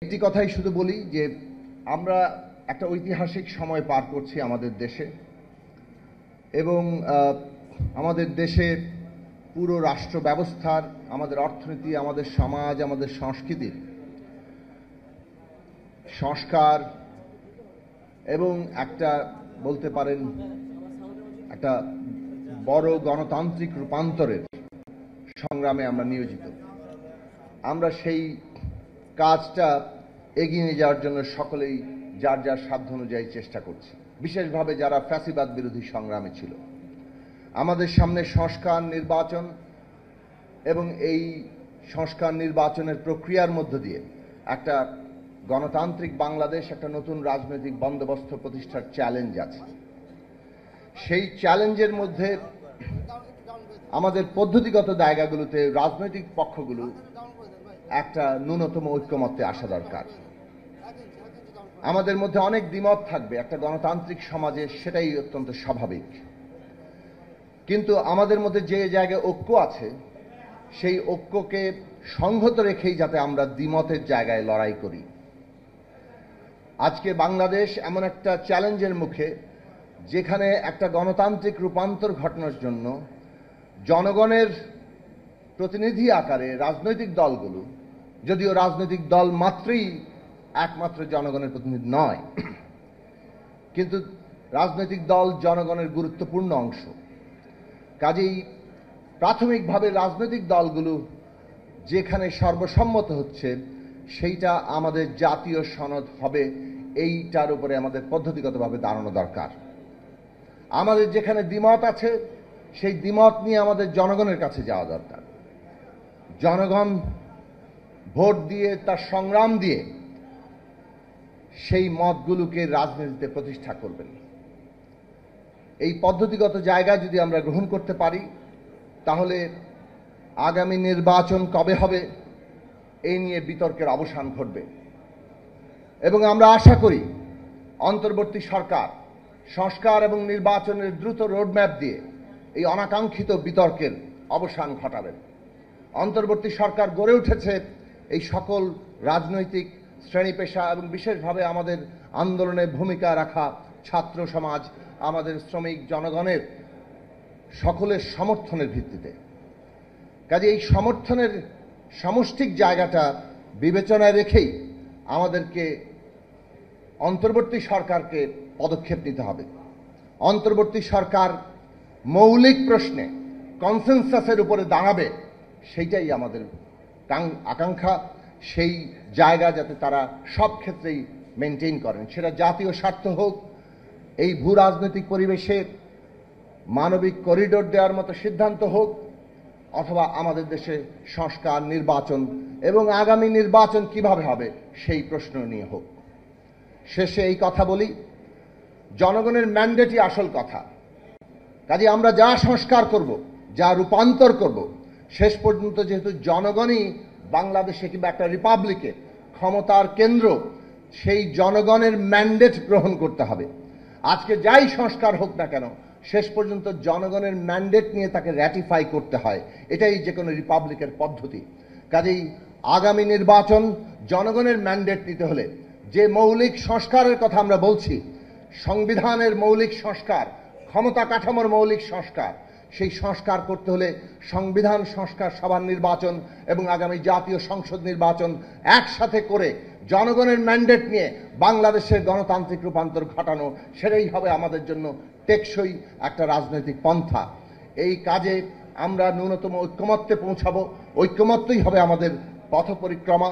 একটি কথাই শুধু বলি যে আমরা একটা ঐতিহাসিক সময় পার করছি আমাদের দেশে, এবং আমাদের দেশে পুরো রাষ্ট্র ব্যবস্থার, আমাদের অর্থনীতি, আমাদের সমাজ, আমাদের সংস্কৃতির সংস্কার এবং একটা বলতে পারেন একটা বড় গণতান্ত্রিক রূপান্তরের সংগ্রামে আমরা নিয়োজিত। আমরা সেই কাজটা এগিয়ে নিয়ে যাওয়ার জন্য সকলেই যার যার সাধ্য অনুযায়ী চেষ্টা করছি, বিশেষভাবে যারা ফ্যাসিবাদ বিরোধী সংগ্রামে ছিল। আমাদের সামনে সংস্কার নির্বাচন এবং এই সংস্কার নির্বাচনের প্রক্রিয়ার মধ্য দিয়ে একটা গণতান্ত্রিক বাংলাদেশ, একটা নতুন রাজনৈতিক বন্দোবস্ত প্রতিষ্ঠার চ্যালেঞ্জ আছে। সেই চ্যালেঞ্জের মধ্যে আমাদের পদ্ধতিগত জায়গাগুলোতে রাজনৈতিক পক্ষগুলো একটা ন্যূনতম ঐক্যমত্যে আসা দরকার। আমাদের মধ্যে অনেক দ্বিমত থাকবে একটা গণতান্ত্রিক সমাজে, সেটাই অত্যন্ত স্বাভাবিক। কিন্তু আমাদের মধ্যে যে জায়গায় ঐক্য আছে সেই ঐক্যকে সংহত রেখেই যাতে আমরা দ্বিমতের জায়গায় লড়াই করি। আজকে বাংলাদেশ এমন একটা চ্যালেঞ্জের মুখে যেখানে একটা গণতান্ত্রিক রূপান্তর ঘটানোর জন্য জনগণের প্রতিনিধি আকারে রাজনৈতিক দলগুলো, যদিও রাজনৈতিক দল মাত্রই একমাত্র জনগণের প্রতিনিধি নয়, কিন্তু রাজনৈতিক দল জনগণের গুরুত্বপূর্ণ অংশ। কাজেই প্রাথমিকভাবে রাজনৈতিক দলগুলো যেখানে সর্বসম্মত হচ্ছে সেইটা আমাদের জাতীয় সনদ হবে, এইটার উপরে আমাদের পদ্ধতিগতভাবে দাঁড়ানো দরকার। আমাদের যেখানে দ্বিমত আছে সেই দ্বিমত নিয়ে আমাদের জনগণের কাছে যাওয়া দরকার। জনগণ ভোট দিয়ে, তার সংগ্রাম দিয়ে সেই মতগুলোকে রাজনীতিতে প্রতিষ্ঠা করবেন। এই পদ্ধতিগত জায়গায় যদি আমরা গ্রহণ করতে পারি তাহলে আগামী নির্বাচন কবে হবে এই নিয়ে বিতর্কের অবসান ঘটবে, এবং আমরা আশা করি অন্তর্বর্তী সরকার সংস্কার এবং নির্বাচনের দ্রুত রোডম্যাপ দিয়ে এই অনাকাঙ্ক্ষিত বিতর্কের অবসান ঘটাবেন। অন্তর্বর্তী সরকার গড়ে উঠেছে এই সকল রাজনৈতিক শ্রেণী পেশা এবং বিশেষভাবে আমাদের আন্দোলনে ভূমিকা রাখা ছাত্র সমাজ, আমাদের শ্রমিক জনগণের সকলের সমর্থনের ভিত্তিতে। কাজে এই সমর্থনের সমষ্টিক জায়গাটা বিবেচনায় রেখেই আমাদেরকে অন্তর্বর্তী সরকারকে পদক্ষেপ নিতে হবে। অন্তর্বর্তী সরকার মৌলিক প্রশ্নে কনসেনসাসের উপরে দাঁড়াবে, সেইটাই আমাদের আকাঙ্ক্ষা। সেই জায়গা যাতে তারা সব ক্ষেত্রেই মেনটেন করেন, সেটা জাতীয় স্বার্থ হোক, এই ভূ রাজনৈতিক পরিবেশে মানবিক করিডোর দেওয়ার মতো সিদ্ধান্ত হোক, অথবা আমাদের দেশে সংস্কার, নির্বাচন এবং আগামী নির্বাচন কিভাবে হবে সেই প্রশ্ন নিয়ে হোক। শেষে এই কথা বলি, জনগণের ম্যান্ডেটই আসল কথা। কাজে আমরা যা সংস্কার করব, যা রূপান্তর করব, শেষ পর্যন্ত যেহেতু জনগণই বাংলাদেশে কিংবা একটা রিপাবলিকে ক্ষমতার কেন্দ্র, সেই জনগণের ম্যান্ডেট গ্রহণ করতে হবে। আজকে যাই সংস্কার হোক না কেন, শেষ পর্যন্ত জনগণের ম্যান্ডেট নিয়ে তাকে র্যাটিফাই করতে হয়। এটাই যে কোনো রিপাবলিকের পদ্ধতি। কাজেই আগামী নির্বাচন জনগণের ম্যান্ডেট নিতে হলে যে মৌলিক সংস্কারের কথা আমরা বলছি, সংবিধানের মৌলিক সংস্কার, ক্ষমতা কাঠামোর মৌলিক সংস্কার, সেই সংস্কার করতে হলে সংবিধান সংস্কার সভার নির্বাচন এবং আগামী জাতীয় সংসদ নির্বাচন একসাথে করে জনগণের ম্যান্ডেট নিয়ে বাংলাদেশের গণতান্ত্রিক রূপান্তর ঘটানো, সেটাই হবে আমাদের জন্য টেকসই একটা রাজনৈতিক পন্থা। এই কাজে আমরা ন্যূনতম ঐক্যমত্যে পৌঁছাবো, ঐক্যমত্যই হবে আমাদের পথ পরিক্রমা।